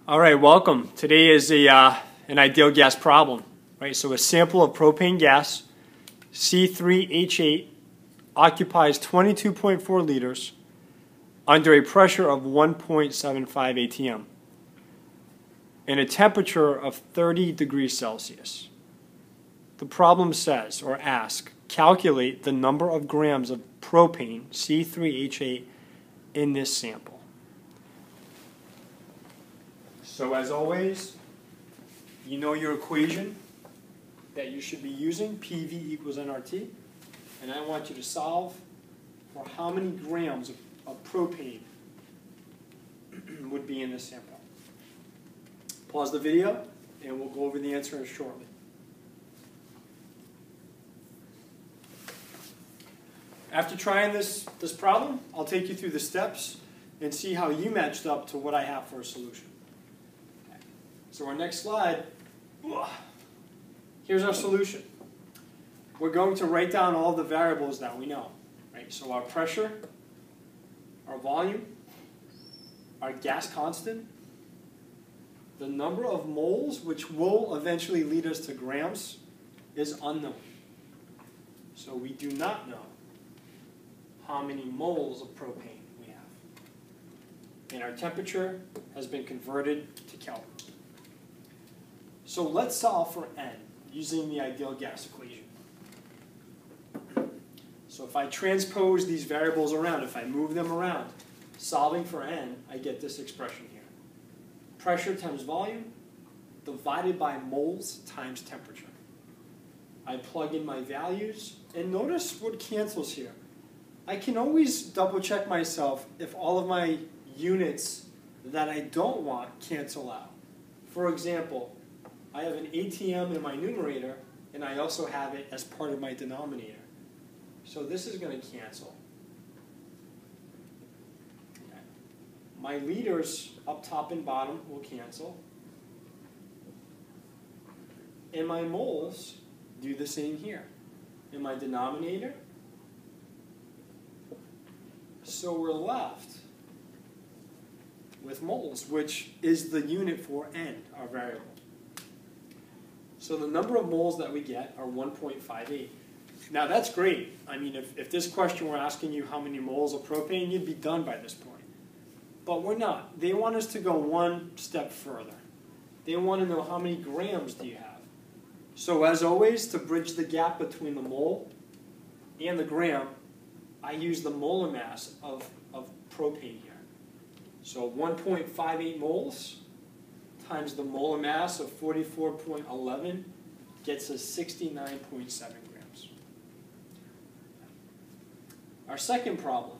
All right, welcome. Today is an ideal gas problem, right? So a sample of propane gas, C3H8, occupies 22.4 liters under a pressure of 1.75 atm and a temperature of 30 degrees Celsius. The problem says, or asks, calculate the number of grams of propane, C3H8, in this sample. So as always, you know your equation that you should be using, PV equals nRT, and I want you to solve for how many grams of propane would be in this sample. Pause the video and we'll go over the answer shortly. After trying this problem, I'll take you through the steps and see how you matched up to what I have for a solution. So our next slide, here's our solution. We're going to write down all the variables that we know, right? So our pressure, our volume, our gas constant, the number of moles, which will eventually lead us to grams, is unknown. So we do not know how many moles of propane we have. And our temperature has been converted to Kelvin. So let's solve for N using the ideal gas equation. So if I transpose these variables around, if I move them around, solving for N, I get this expression here. Pressure times volume divided by moles times temperature. I plug in my values, and notice what cancels here. I can always double check myself if all of my units that I don't want cancel out. For example, I have an ATM in my numerator, and I also have it as part of my denominator. So this is going to cancel. Okay. My liters up top and bottom will cancel. And my moles do the same here in my denominator. So we're left with moles, which is the unit for N, our variable. So the number of moles that we get are 1.58. Now that's great. I mean, if this question were asking you how many moles of propane, you'd be done by this point. But we're not. They want us to go one step further. They want to know how many grams do you have. So as always, to bridge the gap between the mole and the gram, I use the molar mass of propane here. So 1.58 moles times the molar mass of 44.11 gets us 69.7 grams. Our second problem.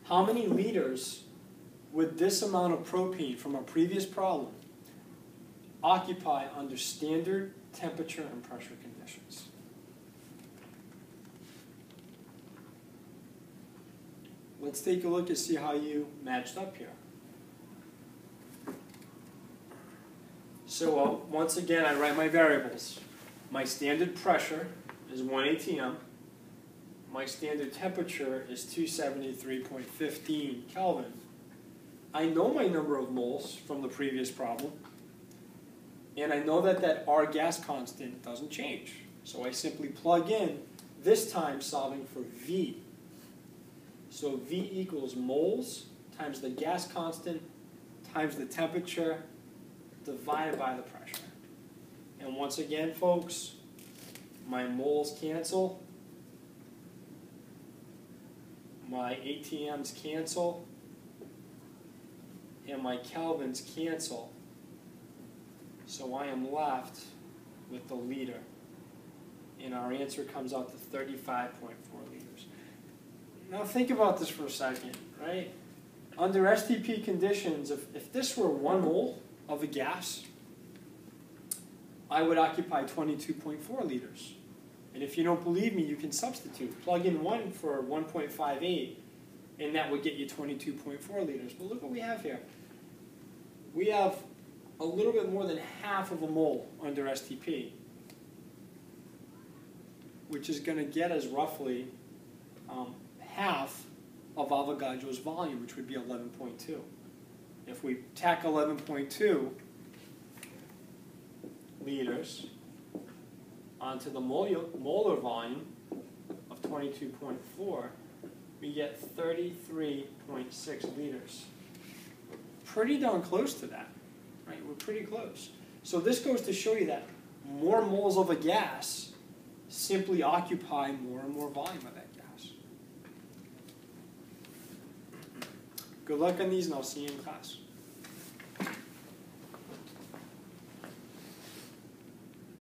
How many liters would this amount of propane from our previous problem occupy under standard temperature and pressure conditions? Let's take a look and see how you matched up here. So once again, I write my variables. My standard pressure is 1 atm. My standard temperature is 273.15 Kelvin. I know my number of moles from the previous problem. And I know that R gas constant doesn't change. So I simply plug in, this time solving for V. So V equals moles times the gas constant times the temperature divided by the pressure. And once again, folks, my moles cancel, my ATMs cancel, and my Kelvins cancel. So I am left with the liter. And our answer comes out to 35.4 liters. Now think about this for a second, right? Under STP conditions, if this were 1 mole of a gas, I would occupy 22.4 liters. And if you don't believe me, you can substitute. Plug in 1 for 1.58, and that would get you 22.4 liters. But look what we have here. We have a little bit more than half of a mole under STP, which is going to get us roughly half of Avogadro's volume, which would be 11.2. if we tack 11.2 liters onto the molar volume of 22.4, we get 33.6 liters. Pretty darn close to that, right? We're pretty close. So this goes to show you that more moles of a gas simply occupy more and more volume of that gas. Good luck on these, and I'll see you in class.